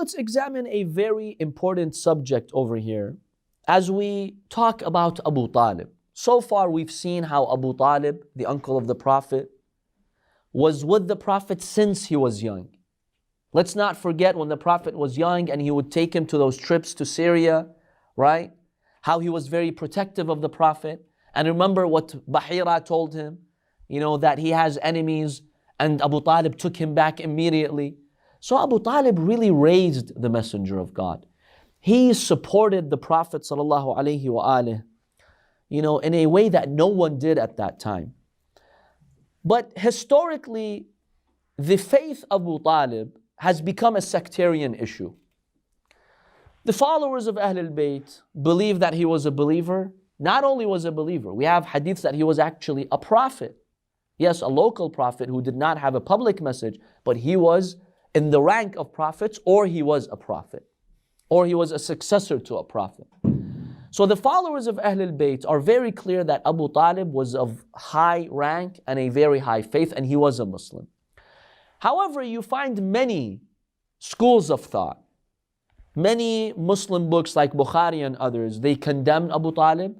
let's examine a very important subject over here as we talk about Abu Talib. So far we've seen how Abu Talib, the uncle of the Prophet, was with the Prophet since he was young. Let's not forget when the Prophet was young and he would take him to those trips to Syria, right? How he was very protective of the Prophet. And remember what Bahira told him, that he has enemies, and Abu Talib took him back immediately. So Abu Talib really raised the Messenger of God. He supported the Prophet sallallahu alaihi wasallam, in a way that no one did at that time. But historically, the faith of Abu Talib has become a sectarian issue. The followers of Ahlul Bayt believe that he was a believer. Not only was a believer, we have hadiths that he was actually a prophet. Yes, a local prophet who did not have a public message, but he was in the rank of prophets, or he was a prophet, or he was a successor to a prophet. So the followers of Ahlul Bayt are very clear that Abu Talib was of high rank and a very high faith, and he was a Muslim. However, you find many schools of thought, many Muslim books like Bukhari and others, they condemn Abu Talib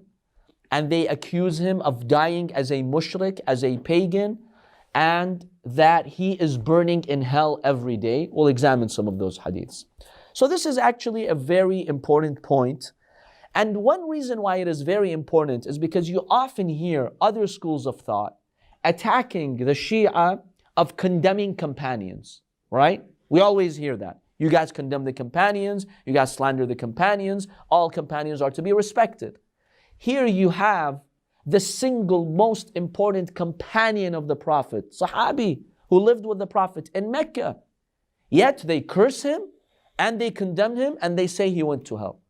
and they accuse him of dying as a mushrik, as a pagan, and that he is burning in hell every day. We'll examine some of those hadiths. So this is actually a very important point. And one reason why it is very important is because you often hear other schools of thought attacking the Shia of condemning companions, right? We always hear that. You guys condemn the companions, you guys slander the companions, all companions are to be respected. Here you have the single most important companion of the Prophet, Sahabi, who lived with the Prophet in Mecca. Yet they curse him and they condemn him and they say he went to hell.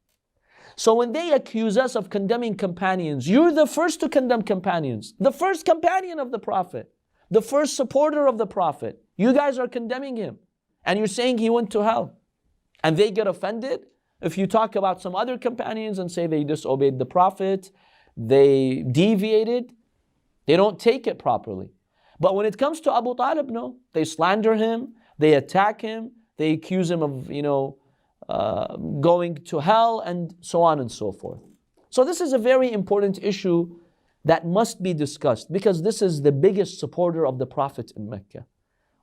So when they accuse us of condemning companions, you're the first to condemn companions. The first companion of the Prophet, the first supporter of the Prophet. You guys are condemning him and you're saying he went to hell. And they get offended if you talk about some other companions and say they disobeyed the Prophet, they deviated, they don't take it properly. But when it comes to Abu Talib, no, they slander him, they attack him, they accuse him of, going to hell and so on and so forth. So this is a very important issue that must be discussed because this is the biggest supporter of the Prophet in Mecca.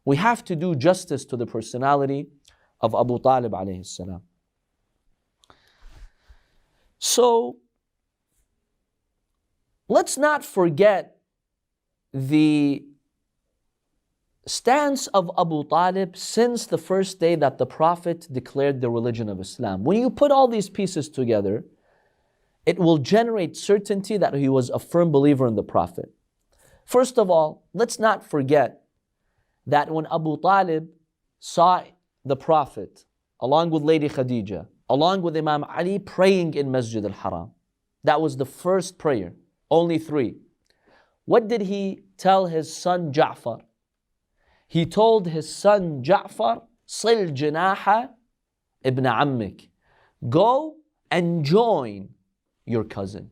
We have to do justice to the personality of Abu Talib alayhi salam. So let's not forget the stance of Abu Talib since the first day that the Prophet declared the religion of Islam. When you put all these pieces together, it will generate certainty that he was a firm believer in the Prophet. First of all, let's not forget that when Abu Talib saw the Prophet, along with Lady Khadija, along with Imam Ali, praying in Masjid al-Haram, that was the first prayer, only 3. What did he tell his son Ja'far? He told his son Ja'far, Sil jinaha ibn ammik. Go and join your cousin.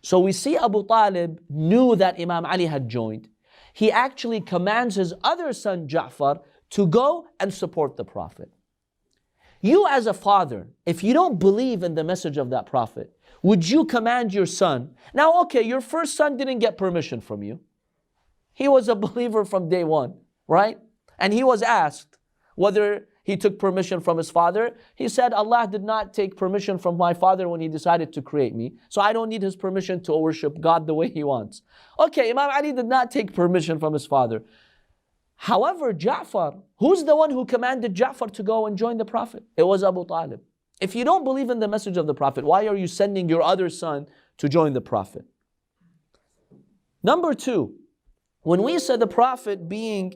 So we see Abu Talib knew that Imam Ali had joined. He actually commands his other son Ja'far to go and support the Prophet. You as a father, if you don't believe in the message of that Prophet, would you command your son? Now, okay, your first son didn't get permission from you. He was a believer from day one, right? And he was asked whether he took permission from his father. He said, Allah did not take permission from my father when he decided to create me, so I don't need his permission to worship God the way he wants. Okay, Imam Ali did not take permission from his father. However, Ja'far, who's the one who commanded Ja'far to go and join the Prophet? It was Abu Talib. If you don't believe in the message of the Prophet, why are you sending your other son to join the Prophet? Number 2, when we say the Prophet being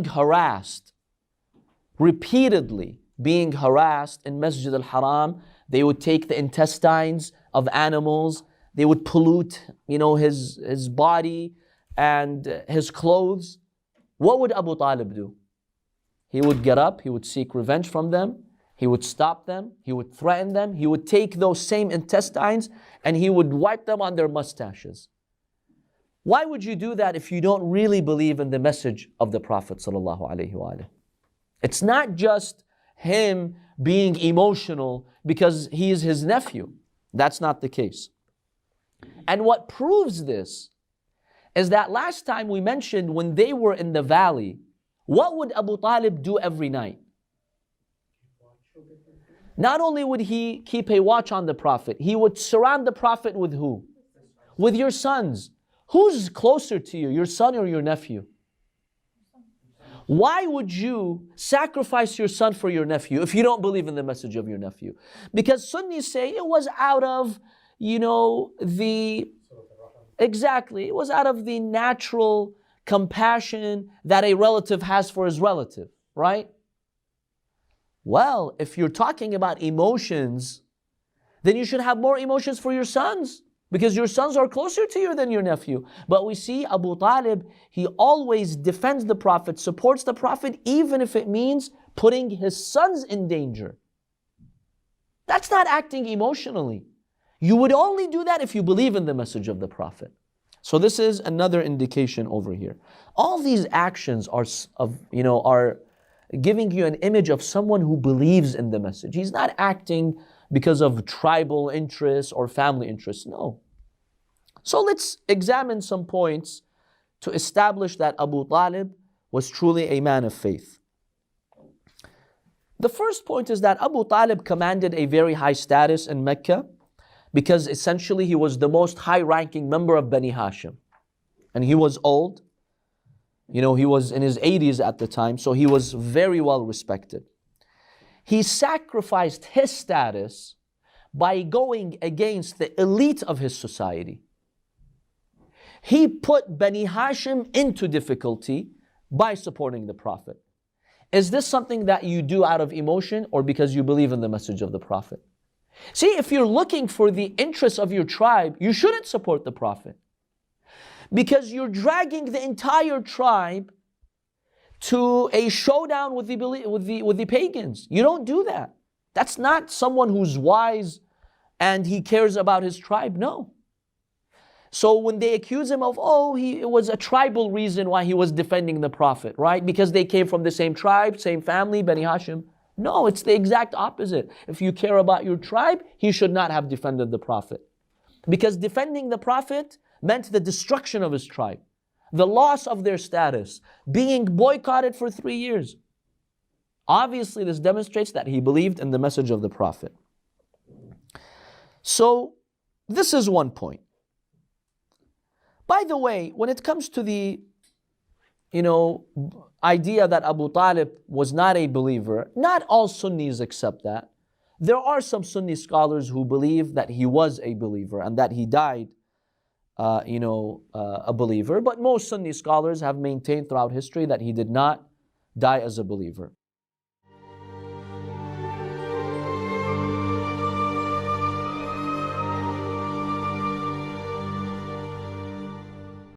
harassed, repeatedly being harassed in Masjid al-Haram, they would take the intestines of animals, they would pollute, his body and his clothes. What would Abu Talib do? He would get up, he would seek revenge from them, he would stop them, he would threaten them, he would take those same intestines and he would wipe them on their mustaches. Why would you do that if you don't really believe in the message of the Prophet sallallahu alaihi wasallam? It's not just him being emotional because he is his nephew. That's not the case. And what proves this is that last time we mentioned when they were in the valley, what would Abu Talib do every night? Not only would he keep a watch on the Prophet, he would surround the Prophet with who? With your sons. Who's closer to you, your son or your nephew? Why would you sacrifice your son for your nephew if you don't believe in the message of your nephew? Because Sunnis say it was out of, exactly, it was out of the natural compassion that a relative has for his relative, right? Well, if you're talking about emotions, then you should have more emotions for your sons, because your sons are closer to you than your nephew. But we see Abu Talib, he always defends the Prophet, supports the Prophet, even if it means putting his sons in danger. That's not acting emotionally. You would only do that if you believe in the message of the Prophet. So this is another indication over here. All these actions are giving you an image of someone who believes in the message. He's not acting because of tribal interests or family interests. No. So let's examine some points to establish that Abu Talib was truly a man of faith. The first point is that Abu Talib commanded a very high status in Mecca because essentially he was the most high-ranking member of Bani Hashim. And he was old. He was in his 80s at the time, so he was very well respected. He sacrificed his status by going against the elite of his society. He put Bani Hashim into difficulty by supporting the Prophet. Is this something that you do out of emotion or because you believe in the message of the Prophet? See, if you're looking for the interests of your tribe, you shouldn't support the Prophet, because you're dragging the entire tribe to a showdown with the pagans. You don't do that. That's not someone who's wise and he cares about his tribe. No. So when they accuse him of, it was a tribal reason why he was defending the Prophet, right? Because they came from the same tribe, same family, Bani Hashim. No, it's the exact opposite. If you care about your tribe, he should not have defended the Prophet. Because defending the Prophet meant the destruction of his tribe, the loss of their status, being boycotted for 3 years. Obviously, this demonstrates that he believed in the message of the Prophet. So, this is one point. By the way, when it comes to the, idea that Abu Talib was not a believer, not all Sunnis accept that. There are some Sunni scholars who believe that he was a believer and that he died a believer, but most Sunni scholars have maintained throughout history that he did not die as a believer.